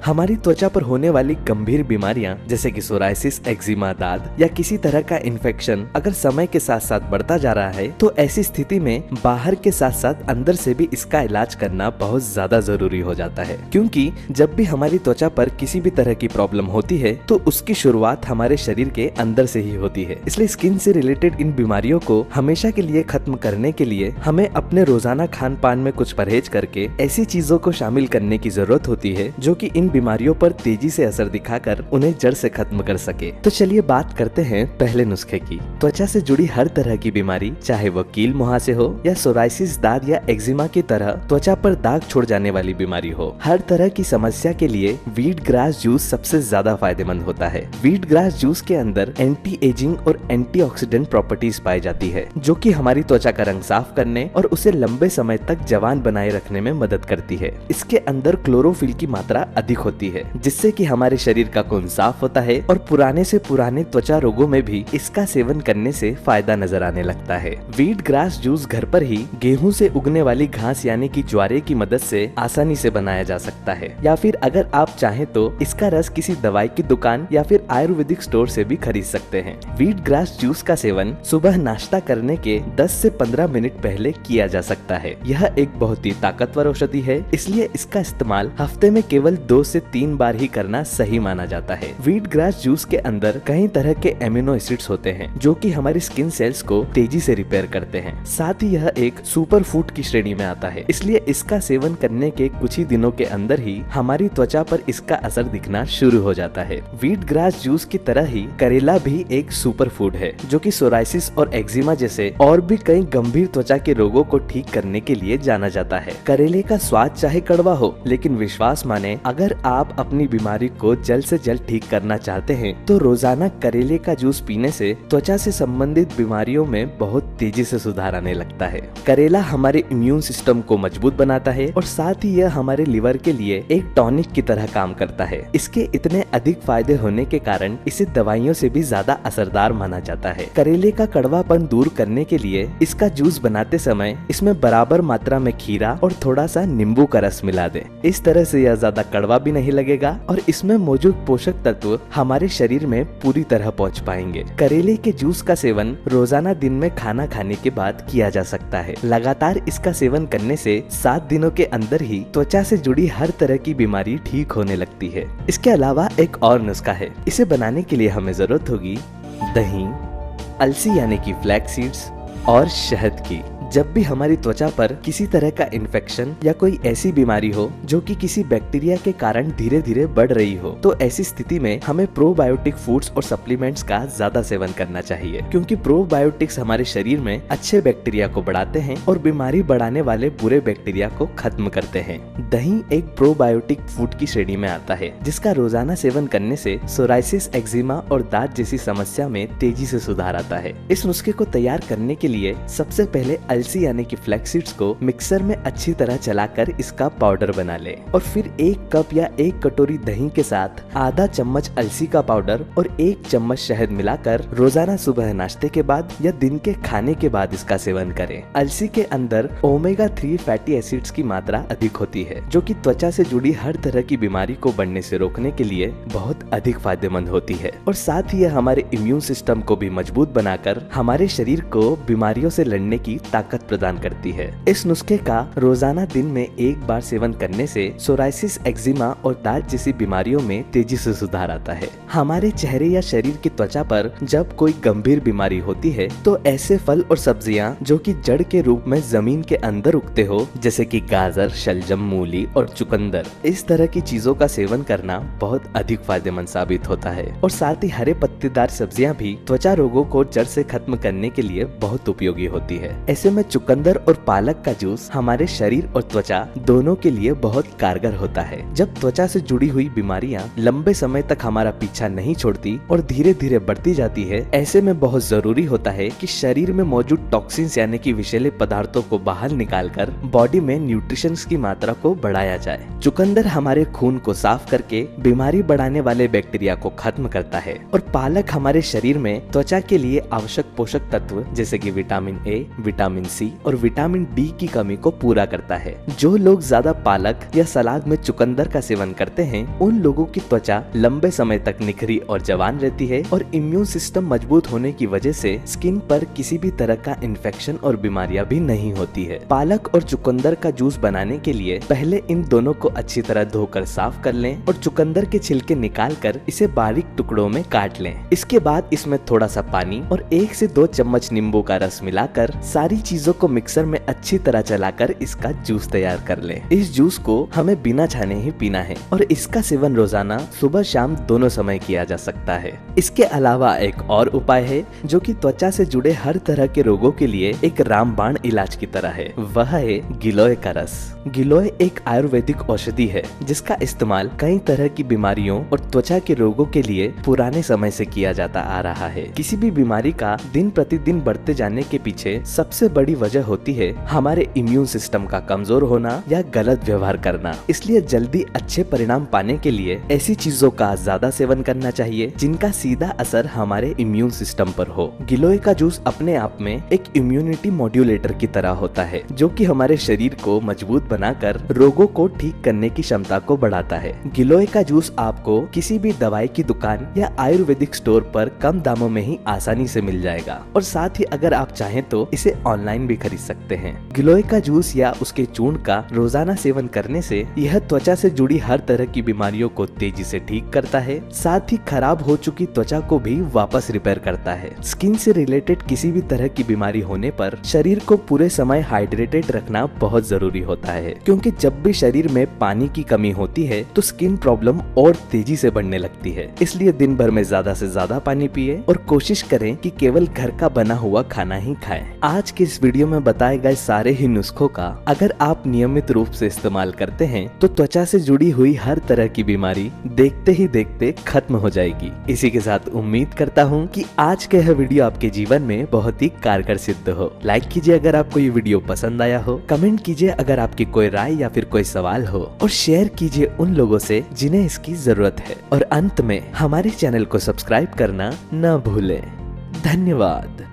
हमारी त्वचा पर होने वाली गंभीर बीमारियां जैसे कि सोराइसिस, एक्जिमा, दाद या किसी तरह का इन्फेक्शन अगर समय के साथ साथ बढ़ता जा रहा है तो ऐसी स्थिति में बाहर के साथ साथ अंदर से भी इसका इलाज करना बहुत ज्यादा जरूरी हो जाता है, क्योंकि जब भी हमारी त्वचा पर किसी भी तरह की प्रॉब्लम होती है तो उसकी शुरुआत हमारे शरीर के अंदर से ही होती है। इसलिए स्किन से रिलेटेड इन बीमारियों को हमेशा के लिए खत्म करने के लिए हमें अपने रोजाना खान पान में कुछ परहेज करके ऐसी चीजों को शामिल करने की जरूरत होती है जो कि इन बीमारियों पर तेजी से असर दिखाकर उन्हें जड़ से खत्म कर सके। तो चलिए बात करते हैं पहले नुस्खे की। त्वचा से जुड़ी हर तरह की बीमारी, चाहे वो कील मुहासे हो या सोराइसिस, दाद या एक्जिमा की तरह त्वचा पर दाग छोड़ जाने वाली बीमारी हो, हर तरह की समस्या के लिए वीट ग्रास जूस सबसे ज्यादा फायदेमंद होता है। वीट ग्रास जूस के अंदर एंटी एजिंग और एंटीऑक्सीडेंट प्रॉपर्टीज पाई जाती है जो कि हमारी त्वचा का रंग साफ करने और उसे लंबे समय तक जवान बनाए रखने में मदद करती है। इसके अंदर क्लोरोफिल की मात्रा अधिक होती है जिससे कि हमारे शरीर का खून साफ होता है और पुराने से पुराने त्वचा रोगों में भी इसका सेवन करने से फायदा नजर आने लगता है। वीट ग्रास जूस घर पर ही गेहूं से उगने वाली घास यानी कि ज्वारे की मदद से आसानी से बनाया जा सकता है, या फिर अगर आप चाहें तो इसका रस किसी दवाई की दुकान या फिर आयुर्वेदिक स्टोर से भी खरीद सकते हैं। वीट ग्रास जूस का सेवन सुबह नाश्ता करने के 10 से 15 मिनट पहले किया जा सकता है। यह एक बहुत ही ताकतवर औषधि है, इसलिए इसका इस्तेमाल हफ्ते में केवल 2 से 3 बार ही करना सही माना जाता है। वीट ग्रास जूस के अंदर कई तरह के एमिनो एसिड्स होते हैं जो कि हमारी स्किन सेल्स को तेजी से रिपेयर करते हैं। साथ ही यह एक सुपर फूड की श्रेणी में आता है, इसलिए इसका सेवन करने के कुछ ही दिनों के अंदर ही हमारी त्वचा पर इसका असर दिखना शुरू हो जाता है। वीट ग्रास जूस की तरह ही करेला भी एक सुपर फूड है जो कि सोराइसिस और एक्जिमा जैसे और भी कई गंभीर त्वचा के रोगों को ठीक करने के लिए जाना जाता है। करेले का स्वाद चाहे कड़वा हो, लेकिन विश्वास माने अगर आप अपनी बीमारी को जल्द से जल्द ठीक करना चाहते हैं तो रोजाना करेले का जूस पीने से त्वचा से संबंधित बीमारियों में बहुत तेजी से सुधार आने लगता है। करेला हमारे इम्यून सिस्टम को मजबूत बनाता है और साथ ही यह हमारे लिवर के लिए एक टॉनिक की तरह काम करता है। इसके इतने अधिक फायदे होने के कारण इसे दवाइयों से भी ज्यादा असरदार माना जाता है। करेले का कड़वापन दूर करने के लिए इसका जूस बनाते समय इसमें बराबर मात्रा में खीरा और थोड़ा सा नींबू का रस मिला दें। इस तरह से यह ज्यादा कड़वा भी नहीं लगेगा और इसमें मौजूद पोषक तत्व हमारे शरीर में पूरी तरह पहुंच पाएंगे। करेले के जूस का सेवन रोजाना दिन में खाना खाने के बाद किया जा सकता है। लगातार इसका सेवन करने से 7 दिनों के अंदर ही त्वचा से जुड़ी हर तरह की बीमारी ठीक होने लगती है। इसके अलावा एक और नुस्खा है। इसे बनाने के लिए हमें जरूरत होगी दही, अलसी यानी कि फ्लैक्स सीड्स और शहद की। जब भी हमारी त्वचा पर किसी तरह का इन्फेक्शन या कोई ऐसी बीमारी हो जो कि किसी बैक्टीरिया के कारण धीरे धीरे बढ़ रही हो, तो ऐसी स्थिति में हमें प्रोबायोटिक फूड्स और सप्लीमेंट्स का ज्यादा सेवन करना चाहिए, क्योंकि प्रोबायोटिक्स हमारे शरीर में अच्छे बैक्टीरिया को बढ़ाते हैं और बीमारी बढ़ाने वाले बुरे बैक्टीरिया को खत्म करते हैं। दही एक प्रोबायोटिक फूड की श्रेणी में आता है जिसका रोजाना सेवन करने से सोराइसिस, एक्जिमा और दाद जैसी समस्या में तेजी से सुधार आता है। इस नुस्खे को तैयार करने के लिए सबसे पहले अलसी यानी कि फ्लैक्स सीड्स को मिक्सर में अच्छी तरह चलाकर इसका पाउडर बना ले और फिर 1 कप या 1 कटोरी दही के साथ आधा चम्मच अलसी का पाउडर और 1 चम्मच शहद मिलाकर रोजाना सुबह नाश्ते के बाद या दिन के खाने के बाद इसका सेवन करें। अलसी के अंदर ओमेगा 3 फैटी एसिड्स की मात्रा अधिक होती है जो कि त्वचा से जुड़ी हर तरह की बीमारी को बढ़ने से रोकने के लिए बहुत अधिक फायदेमंद होती है और साथ ही यह हमारे इम्यून सिस्टम को भी मजबूत बनाकर हमारे शरीर को बीमारियों से लड़ने की ताकत प्रदान करती है। इस नुस्खे का रोजाना दिन में 1 बार सेवन करने से सोराइसिस, एक्जिमा और दाद जैसी बीमारियों में तेजी से सुधार आता है। हमारे चेहरे या शरीर की त्वचा पर जब कोई गंभीर बीमारी होती है तो ऐसे फल और सब्जियां जो कि जड़ के रूप में जमीन के अंदर उगते हो, जैसे कि गाजर, शलजम, मूली और चुकंदर, इस तरह की चीजों का सेवन करना बहुत अधिक फायदेमंद साबित होता है। और साथ ही हरे पत्तेदार सब्जियां भी त्वचा रोगों को जड़ से खत्म करने के लिए बहुत उपयोगी होती है। ऐसे में चुकंदर और पालक का जूस हमारे शरीर और त्वचा दोनों के लिए बहुत कारगर होता है। जब त्वचा से जुड़ी हुई बीमारियां लंबे समय तक हमारा पीछा नहीं छोड़ती और धीरे धीरे बढ़ती जाती है, ऐसे में बहुत जरूरी होता है कि शरीर में मौजूद टॉक्सिन्स यानी कि विषैले पदार्थों को बाहर निकालकर बॉडी में न्यूट्रिशंस की मात्रा को बढ़ाया जाए। चुकंदर हमारे खून को साफ करके बीमारी बढ़ाने वाले बैक्टीरिया को खत्म करता है और पालक हमारे शरीर में त्वचा के लिए आवश्यक पोषक तत्व जैसे कि विटामिन ए, विटामिन सी और विटामिन डी की कमी को पूरा करता है। जो लोग ज्यादा पालक या सलाद में चुकंदर का सेवन करते हैं, उन लोगों की त्वचा लंबे समय तक निखरी और जवान रहती है और इम्यून सिस्टम मजबूत होने की वजह से स्किन पर किसी भी तरह का इन्फेक्शन और बीमारियां भी नहीं होती है। पालक और चुकंदर का जूस बनाने के लिए पहले इन दोनों को अच्छी तरह धोकर साफ कर लें और चुकंदर के छिलके निकाल कर इसे बारीक टुकड़ों में काट लें। इसके बाद इसमें थोड़ा सा पानी और 1 से 2 चम्मच नींबू का रस मिलाकर सारी चीजों को मिक्सर में अच्छी तरह चलाकर इसका जूस तैयार कर लें। इस जूस को हमें बिना छाने ही पीना है और इसका सेवन रोजाना सुबह शाम दोनों समय किया जा सकता है। इसके अलावा एक और उपाय है जो कि त्वचा से जुड़े हर तरह के रोगों के लिए एक रामबाण इलाज की तरह है, वह है गिलोय का रस। गिलोय एक आयुर्वेदिक औषधि है जिसका इस्तेमाल कई तरह की बीमारियों और त्वचा के रोगों के लिए पुराने समय से किया जाता आ रहा है। किसी भी बीमारी का दिन प्रतिदिन बढ़ते जाने के पीछे सबसे बड़ी वजह होती है हमारे इम्यून सिस्टम का कमजोर होना या गलत व्यवहार करना। इसलिए जल्दी अच्छे परिणाम पाने के लिए ऐसी चीजों का ज्यादा सेवन करना चाहिए जिनका सीधा असर हमारे इम्यून सिस्टम पर हो। गिलोय का जूस अपने आप में एक इम्यूनिटी मॉड्यूलेटर की तरह होता है जो कि हमारे शरीर को मजबूत बनाकर रोगों को ठीक करने की क्षमता को बढ़ाता है। गिलोय का जूस आपको किसी भी दवाई की दुकान या आयुर्वेदिक स्टोर पर कम दामों में ही आसानी से मिल जाएगा और साथ ही अगर आप चाहें तो इसे ऑनलाइन भी खरीद सकते हैं। गिलोय का जूस या उसके चूर्ण का रोजाना सेवन करने से यह त्वचा से जुड़ी हर तरह की बीमारियों को तेजी से ठीक करता है, साथ ही खराब हो चुकी त्वचा को भी वापस रिपेयर करता है। स्किन से रिलेटेड किसी भी तरह की बीमारी होने पर शरीर को पूरे समय हाइड्रेटेड रखना बहुत जरूरी होता है, क्योंकि जब भी शरीर में पानी की कमी होती है तो स्किन प्रॉब्लम और तेजी से बढ़ने लगती है। इसलिए दिन भर में ज्यादा से ज्यादा पानी पिए और कोशिश करें कि केवल घर का बना हुआ खाना ही खाएं। आज के इस वीडियो में बताए गए सारे ही नुस्खों का अगर आप नियमित रूप से इस्तेमाल करते हैं तो त्वचा से जुड़ी हुई हर तरह की बीमारी देखते ही देखते खत्म हो जाएगी। इसी के साथ उम्मीद करता हूँ कि आज का यह वीडियो आपके जीवन में बहुत ही कारगर सिद्ध हो। लाइक कीजिए अगर आपको ये वीडियो पसंद आया हो, कमेंट कीजिए अगर आपकी कोई राय या फिर कोई सवाल हो और शेयर कीजिए उन लोगों से जिन्हें इसकी जरूरत है। और अंत में हमारे चैनल को सब्सक्राइब करना न भूलें। धन्यवाद।